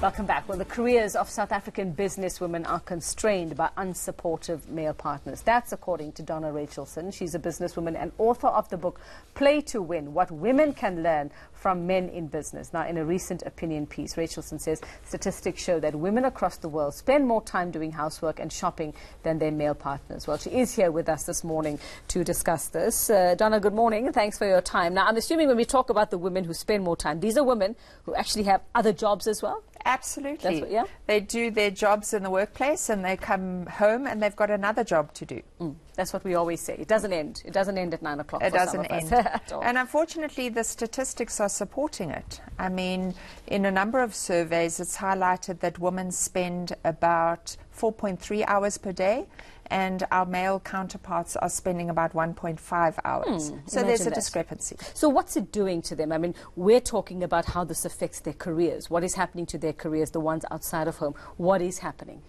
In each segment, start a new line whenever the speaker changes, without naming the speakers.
Welcome back. Well, the careers of South African businesswomen are constrained by unsupportive male partners. That's according to Donna Rachelson. She's a businesswoman and author of the book Play to Win, What Women Can Learn from Men in Business. Now, in a recent opinion piece, Rachelson says statistics show that women across the world spend more time doing housework and shopping than their male partners. Well, she is here with us this morning to discuss this. Donna, good morning. Thanks for your time. Now, I'm assuming when we talk about the women who spend more time, these are women who actually have other jobs as well?
Absolutely.
What, yeah?
They do their jobs in the workplace and they come home and they've got another job to do.
That's what we always say. It doesn't end. It doesn't end at 9 o'clock.
It doesn't end.
At all.
And unfortunately, the statistics are supporting it. I mean, in a number of surveys, it's highlighted that women spend about 4.3 hours per day, and our male counterparts are spending about 1.5 hours. So there's a discrepancy.
So what's it doing to them? I mean, we're talking about how this affects their careers. What is happening to their careers, the ones outside of home? What is happening?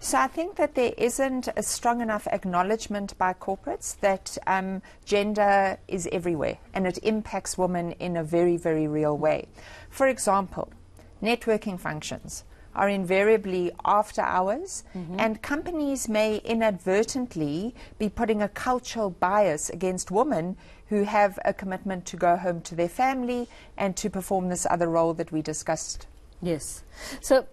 So I think that there isn't a strong enough acknowledgement by corporates that gender is everywhere and it impacts women in a very, very real way. For example, networking functions are invariably after hours, and companies may inadvertently be putting a cultural bias against women who have a commitment to go home to their family and to perform this other role that we discussed.
Yes. So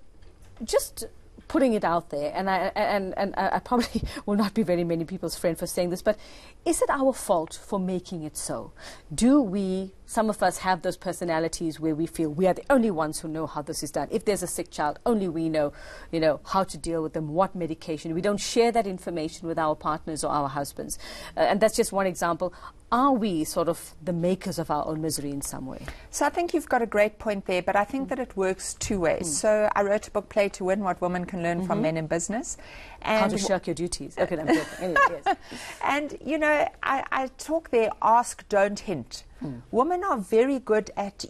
just putting it out there, and I probably will not be very many people's friend for saying this, but is it our fault for making it so? Do we, some of us, have those personalities where we feel we are the only ones who know how this is done? If there's a sick child, only we know, how to deal with them, what medication. We don't share that information with our partners or our husbands. And that's just one example. Are we sort of the makers of our own misery in some way?
So I think you've got a great point there, but I think that it works two ways. So I wrote a book, Play to Win, What Women Can Learn from Men in Business. And
how to shirk your duties. Okay, I'm joking. Anyway, yes.
And, I talk there, ask, don't hint. Women are very good at,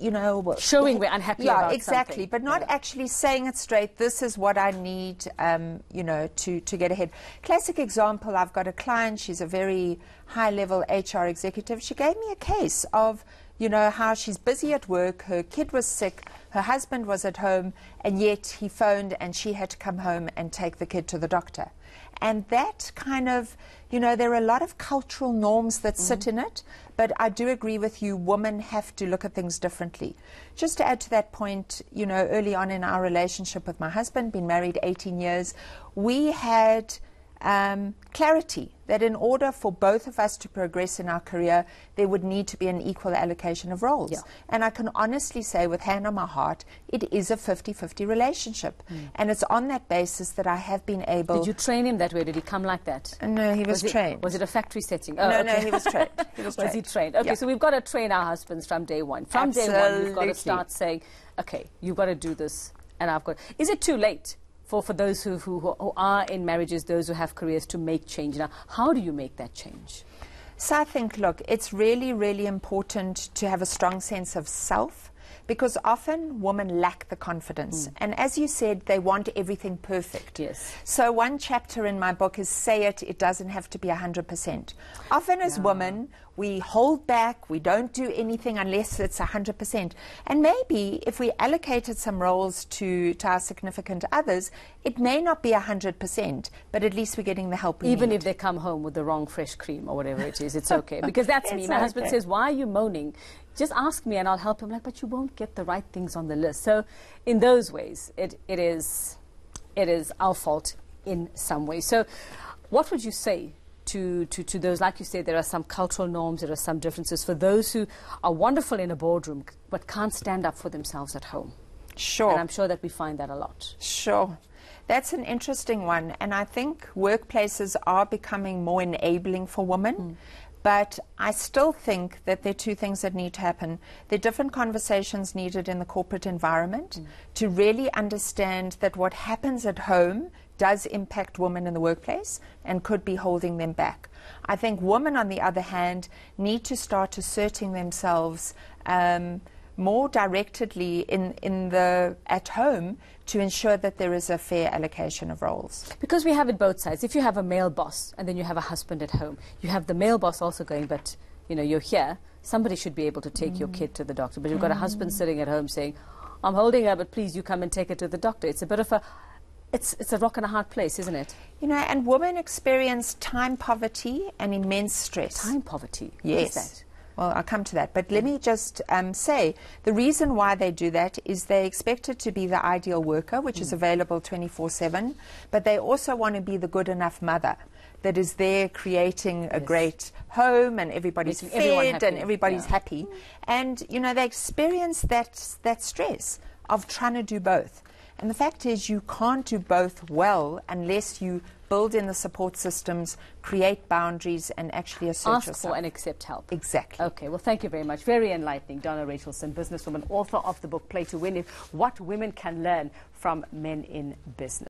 showing we're unhappy about something.
Yeah, exactly, but not actually saying it straight. This is what I need, to get ahead. Classic example, I've got a client, she's a very high-level HR executive. She gave me a case of, how she's busy at work, her kid was sick, her husband was at home, and yet he phoned and she had to come home and take the kid to the doctor. And that kind of, there are a lot of cultural norms that sit in it, but I do agree with you, women have to look at things differently. Just to add to that point, early on in our relationship with my husband, been married 18 years, we had clarity that in order for both of us to progress in our career, there would need to be an equal allocation of roles. Yeah. And I can honestly say with hand on my heart, it is a 50-50 relationship. And it's on that basis that I have been able...
Did you train him that way? Did he come like that?
No, he was trained.
Was it a factory setting?
Oh, no, he was trained.
Was he trained? Okay, so we've got to train our husbands from day one. From day one, we've got to start saying, okay, you've got to do this, and I've got... Is it too late for those who are in marriages, those who have careers, to make change? Now, how do you make that change?
So I think, look, it's really, really important to have a strong sense of self, because often women lack the confidence. And as you said, they want everything perfect.
Yes.
So one chapter in my book is say it doesn't have to be 100%. Often as women, we hold back, we don't do anything unless it's 100%. And maybe if we allocated some roles to our significant others, it may not be 100%, but at least we're getting the help we need.
Even if they come home with the wrong fresh cream or whatever it is, it's okay. Because that's me. My husband says, why are you moaning? Just ask me and I'll help him. Like, but you won't get the right things on the list. So in those ways, it is our fault in some way. So what would you say to those, like you said, there are some cultural norms, there are some differences for those who are wonderful in a boardroom but can't stand up for themselves at home?
Sure.
And I'm sure that we find that a lot.
Sure. That's an interesting one. And I think workplaces are becoming more enabling for women. But I still think that there are two things that need to happen. There are different conversations needed in the corporate environment to really understand that what happens at home does impact women in the workplace and could be holding them back. I think women, on the other hand, need to start asserting themselves more directly at home to ensure that there is a fair allocation of roles.
Because we have it both sides. If you have a male boss and then you have a husband at home, you have the male boss also going, but you're here, somebody should be able to take your kid to the doctor. But you've got a husband sitting at home saying, I'm holding her, but please, you come and take her to the doctor. It's a bit of a, it's a rock and a hard place, isn't it?
You know, and women experience time poverty and immense stress.
Time poverty?
Yes.
What is that?
Well, I'll come to that. But let me just say, the reason why they do that is they expect it to be the ideal worker, which is available 24/7, but they also want to be the good enough mother that is there creating a great home and everybody's fed and everybody's happy. And, you know, they experience that stress of trying to do both. And the fact is, you can't do both well unless you build in the support systems, create boundaries, and actually assert yourself.
Ask for and accept help.
Exactly.
Okay, well, thank you very much. Very enlightening. Donna Rachelson, businesswoman, author of the book Play to Win, What Women Can Learn from Men in Business.